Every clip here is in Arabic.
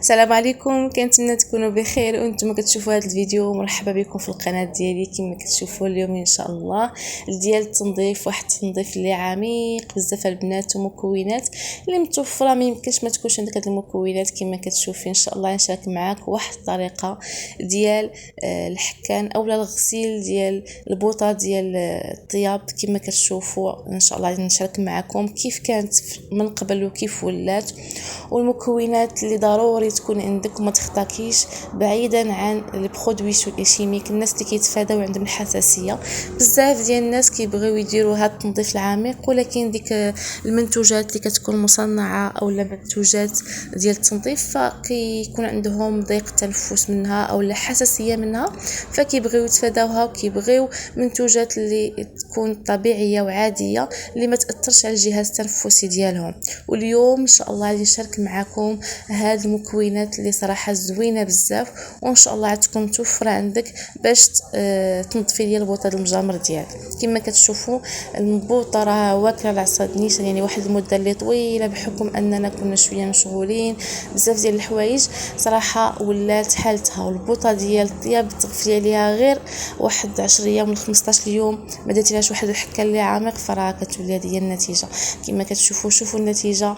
السلام عليكم، كنتمنى تكونوا بخير وانتم كتشوفوا هذا الفيديو. مرحبا بكم في القناه ديالي. كما كتشوفوا اليوم ان شاء الله ديال التنظيف، واحد التنظيف اللي عميق بزاف البنات ومكونات اللي متوفره، ما يمكنش ما تكونش عندك هاد المكونات. كما كتشوفي ان شاء الله نشارك معاك واحد الطريقه ديال الحكان اولا الغسيل ديال البوطه ديال الطياب. كما كتشوفوا ان شاء الله نشارك معكم كيف كانت من قبل وكيف ولات، والمكونات اللي ضروري تكون عندك وما تخطاكيش بعيدا عن البرودوي شيميك. الناس اللي كيتفاداو عندهم الحساسيه، بزاف ديال الناس كيبغيو يديروا هذا التنظيف العميق، ولكن ديك المنتوجات اللي كتكون مصنعه اولا منتوجات ديال التنظيف فكيكون عندهم ضيق تنفس منها اولا حساسيه منها، فكيبغيو يتفاداوها وكيبغيو منتوجات اللي تكون طبيعيه وعاديه اللي ما تاثرش على الجهاز التنفسي ديالهم. واليوم ان شاء الله غادي نشارك معكم هاد المكونات اللي صراحه زوينه بزاف، وان شاء الله عتكون متوفره عندك باش تنظفي ديال البوطه المجامر ديالك. كما كتشوفوا البوطه راه واكله العصا نيشان، يعني واحد المده اللي طويله بحكم اننا كنا شويه مشغولين بزاف ديال الحوايج. صراحه ولات حالتها، والبوطه ديال الطياب تغفلي عليها غير واحد 10 ايام ولا 15 يوم، ما درتيلهاش واحد الحكه اللي عميق، فراه كتولي هذه النتيجه. كما كتشوفوا شوفوا النتيجه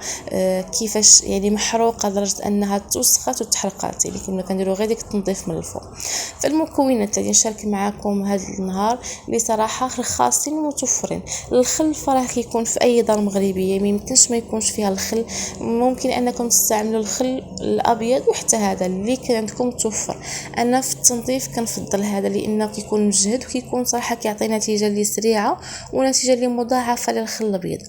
كيفاش يعني محروقه لدرجه انها توسخات وتحرقات، يعني كنا كنديروا غير ديك التنظيف من الفوق. فالمكونات اللي نشارك معكم هذا النهار اللي صراحه رخاصين ومتوفرين. الخل فراه كيكون في اي دار مغربيه، ما يمكنش ما يكونش فيها الخل. ممكن انكم تستعملوا الخل الابيض وحتى هذا اللي كان عندكم متوفر. انا في التنظيف كنفضل هذا لانه كيكون مجهد وكيكون صراحه كيعطي نتيجه اللي سريعه ونتيجه اللي مضاعفه للخل الابيض.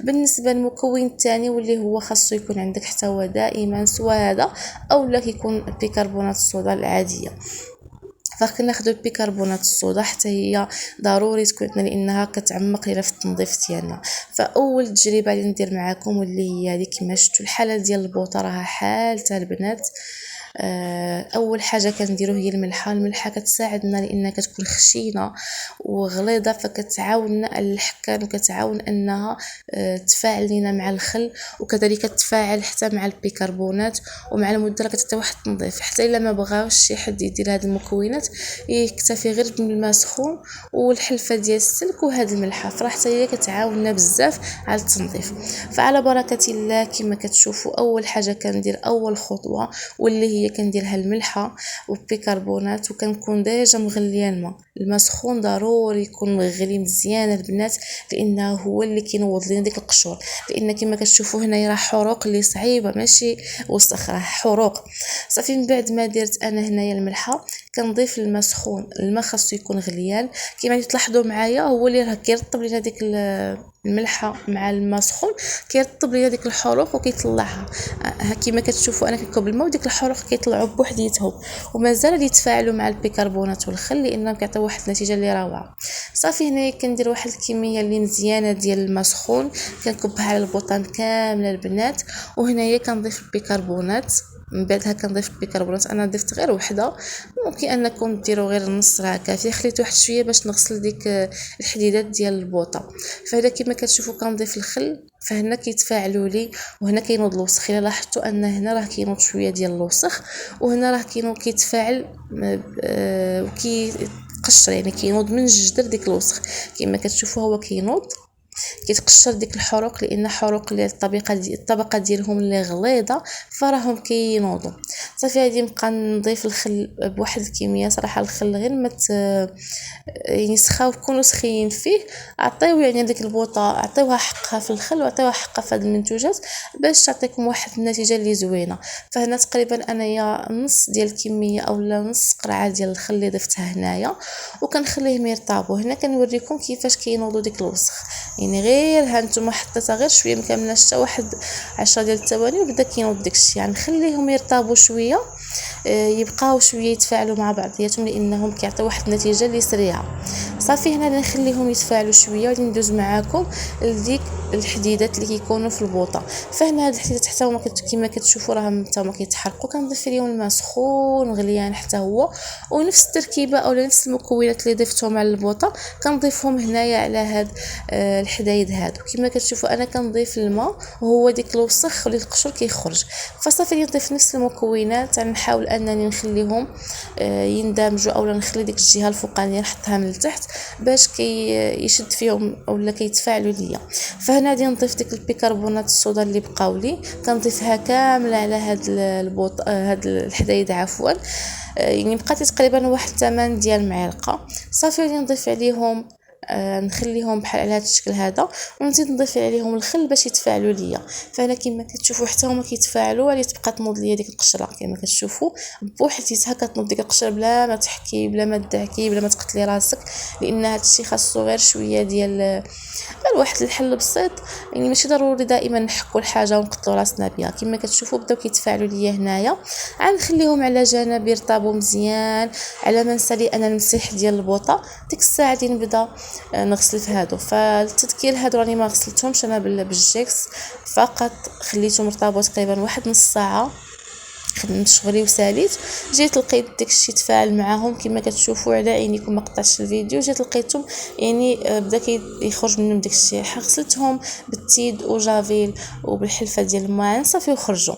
بالنسبه للمكون الثاني واللي هو خاصو يكون عندك حتى هو دائما، سواء هذا اولا كيكون بيكربونات الصودا العاديه. فكناخذوا البيكربونات الصودا حتى هي ضروري تكون عندنا لانها كتعمق لينا في التنظيف ديالنا. فاول تجربه اللي ندير معكم واللي هي هذه كما شفتوا الحاله ديال البوطه راها حالتها البنات. اول حاجه كنديرو هي الملحه كتساعدنا لانها كتكون خشينه وغليظه، فكتعاوننا على الحكان وكتعاون انها تفاعل لينا مع الخل، وكذلك تتفاعل حتى مع البيكربونات ومع المدة كتعطي واحد التنظيف. حتى الا ما بغاوش شي حد يدير هذه المكونات يكتفي غير بالماء سخون والحلفه ديال السلك وهذه الملحه، فراه حتى هي كتعاوننا بزاف على التنظيف. فعلى بركه الله كما كتشوفوا اول حاجه كندير اول خطوه واللي هي كنديرها الملحه والبيكربونات، وكنكون ديجا مغليه الماء سخون. ضروري يكون مغلي مزيان البنات لانه هو اللي كينوض لنا ديك القشور، لان كما كتشوفوا هنايا راه حروق اللي صعيبه ماشي وسخ، راه حروق. صافي من بعد ما درت انا هنايا الملحه كنضيف الماء سخون. الماء خاصو يكون غليان كما تلاحظوا معايا، هو اللي راه كيرطب لنا ديك الملحه مع الماء سخون، كيرطب ليا ديك الحروق وكيطلعها. كما كتشوفوا انا كنكب الماء وديك الحروق كيطلعوا بوحديتهم ومازال يتفاعلوا مع البيكربونات والخل لانهم كيعطيو واحد النتيجه اللي روعه. صافي هنايا كندير واحد الكميه اللي مزيانه ديال الماء سخون كنكبها على البوطان كامله البنات، وهنايا كنضيف البيكربونات. من بعدها كنضيف البيكربونات، انا ضفت غير وحده، ممكن انكم ديروا غير النص راه كافي. خليت واحد شويه باش نغسل ديك الحديدات ديال البوطه. فهذا كما كتشوفوا كنضيف الخل، فهنا كيتفاعلوا لي وهنا كينوض الوسخ. الا لاحظتوا ان هنا راه كينوض شويه ديال الوسخ وهنا راه كيتفاعل وكيقشر، يعني كينوض من الجدر ديك الوسخ. كما كتشوفوا هو كينوض كيتقشر ديك الحروق لان حروق اللي الطبقه ديالهم اللي غليظه فراهم كينوضوا. صافي غادي نبقى نضيف الخل بواحد الكميه. صراحه الخل غير ما يعني سخاو كونوا سخيين فيه، عطيو يعني ديك البوطه عطيوها حقها في الخل وعطيوها حقها في هذه المنتوجات باش تعطيكم واحد النتيجه اللي زوينه. فهنا تقريبا انايا نص ديال الكميه اولا نص قرعه ديال الخل اللي ضفتها هنايا وكنخليهم يرطابوا. هنا كنوريكم كيفاش كينوضوا ديك الوسخ، يعني غير ها نتوما حطيتها غير شويه مكملاش حتى واحد 10 ديال الثواني وبدا كينوض داكشي. يعني نخليهم يرطابوا شويه يبقاو شويه يتفاعلوا مع بعضياتهم لانهم كيعطيو واحد النتيجه اللي سريعه. صافي هنا نخليهم يتفاعلوا شويه وغادي ندوز معاكم لديك الحديدات اللي كيكونوا في البوطه. فهنا هاد الحديدات حتى هما كما كتشوفوا راهم حتى هما كيتحرقوا، كنضيف عليهم الماء سخون غليان حتى هو، ونفس التركيبه او نفس المكونات اللي ضفتهم على البوطه كنضيفهم هنايا على هاد الحدايد هادو. كما كتشوفوا انا كنضيف الماء وهو ديك الوسخ اللي القشر كيخرج. فصافي نضيف نفس المكونات، نحاول انني نخليهم يندمجوا، اولا نخلي ديك الجهه الفوقانيه نحطها من التحت باش يشد فيهم اولا كيتفاعلوا ليا. فهنا غادي نضيف ديك البيكربونات الصودا اللي بقاو لي، كنضيفها كامله على هاد البوط هاد الحدايد عفوا. يعني بقات تقريبا واحد 8 ديال المعالق. صافي غادي نضيف عليهم نخليهم بحال على هذا الشكل هذا، ونزيد نضيف عليهم الخل باش يتفاعلوا ليا. فهنا كما كتشوفوا حتى هما كيتفاعلوا، غادي تبقى تنوض ليا ديك القشره كما كتشوفوا بوحديتها، كتنوض ديك القشره بلا ما تحكي بلا ما تدعكي بلا ما تقتلي راسك، لان هذا الشيء خاصو غير شويه ديال واحد الحل بسيط. يعني ماشي ضروري دائما نحكوا الحاجه ونقتلوا راسنا بها. كما كتشوفوا بداو كيتفاعلوا ليا هنايا، غنخليهم على جنب يرطبوا مزيان على ما نسالي انا المسيح ديال البوطه. ديك الساعه غادي نبدا نغسل في هادو. فالتذكير هادو راني ما غسلتهمش انا بالجيكس، فقط خليتهم رطابو تقريبا واحد نص ساعه، خدمت شغلي وساليت. جيت لقيت داكشي تفاعل معاهم كما كتشوفوا على عينيكم، ما قطعتش الفيديو. جيت لقيتهم يعني بدا يخرج منهم داكشي. غسلتهم بالتيد وجافيل وبالحلفه ديال الماعن صافي وخرجوا.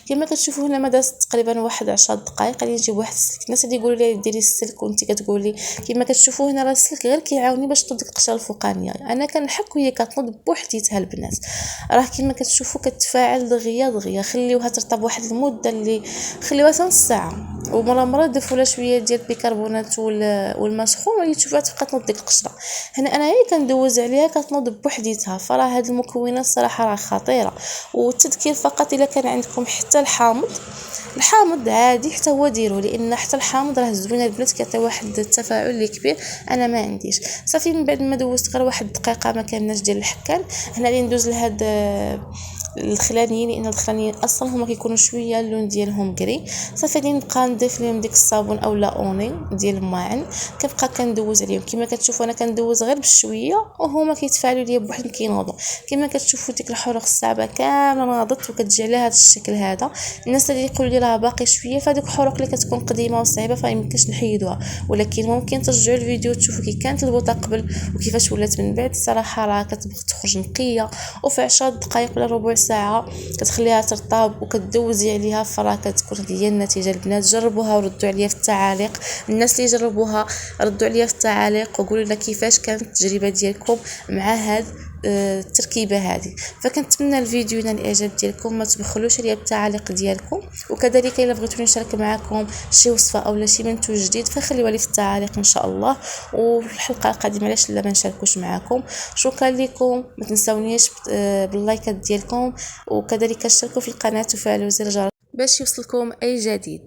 كما كتشوفوا هنا ما دازت تقريبا واحد 10 دقائق. غادي نجيب واحد السلك. الناس اللي يقولوا لي ديري السلك وانت كتقولي، كما كتشوفوا هنا راه السلك غير كيعاوني باش تنوض ديك القشره الفوقانيه. انا كنحك وهي كتنوض بوحديتها. البنات راه كما كتشوفوا كتفاعل دغيا دغيا. خليوها ترطب واحد المده اللي خليوها نص ساعه، ومره ضيفوا لها شويه ديال البيكربونات والماء سخون، ولي تشوفوها تبقى تنوض ديك القشره. هنا انا كندوز عليها كتنوض بوحديتها. فراه هاد المكونات الصراحه راه خطيره. والتذكير فقط الا كان عندكم حتى الحامض عادي حتى هو ديروه، لان حتى الحامض راه زوين البنات كيعطي واحد التفاعل اللي كبير. انا ما عنديش. صافي من بعد ما دوزت غير واحد الدقيقه ما كامناش ديال الحكان، هنا غادي ندوز لهاد الخلانيين، لان الخلانيين اصلا هما كيكونوا شويه اللون ديالهم كري. صافي غادي نبقى نضيف لهم ديك الصابون اولا اوني ديال الماعن، كنبقى كندوز عليهم. كما كتشوفوا انا كندوز غير بشويه وهما كيتفاعلوا ليا بوحدهم كينوضوا. كما كتشوفوا ديك الحروق الصعبه كامله ناضت وكتجي على هذا الشكل هذا. الناس اللي يقولوا لي راه باقي شويه، فهادوك الحروق اللي كتكون قديمه وصعيبه فيمكنش نحيدوها، ولكن ممكن ترجعوا الفيديو تشوفوا كي كانت البوطه قبل وكيفاش ولات من بعد. الصراحه راه كتبغي تخرج نقيه، وفي 10 دقائق ولا ربع ساعه كتخليها ترطب وكتدوزي عليها. فراه كتكون هي النتيجه. البنات جربوها وردوا عليا في التعاليق. الناس اللي جربوها ردوا عليا في التعاليق وقولوا لنا كيفاش كانت التجربه ديالكم مع هاد التركيبه هذه. فكنتمنى الفيديو ينال الاعجاب ديالكم، ما تبخلوش عليا بالتعاليق ديالكم، وكذلك الا بغيتوني نشارك معكم شي وصفه اولا شي منتوج جديد فخليوها لي في التعاليق ان شاء الله. والحلقه القادمه علاش لا ما نشاركوش معكم. شكرا لكم، ما تنساونيش باللايكات ديالكم، وكذلك اشتركوا في القناه وفعلوا زر الجرس باش يوصلكم اي جديد.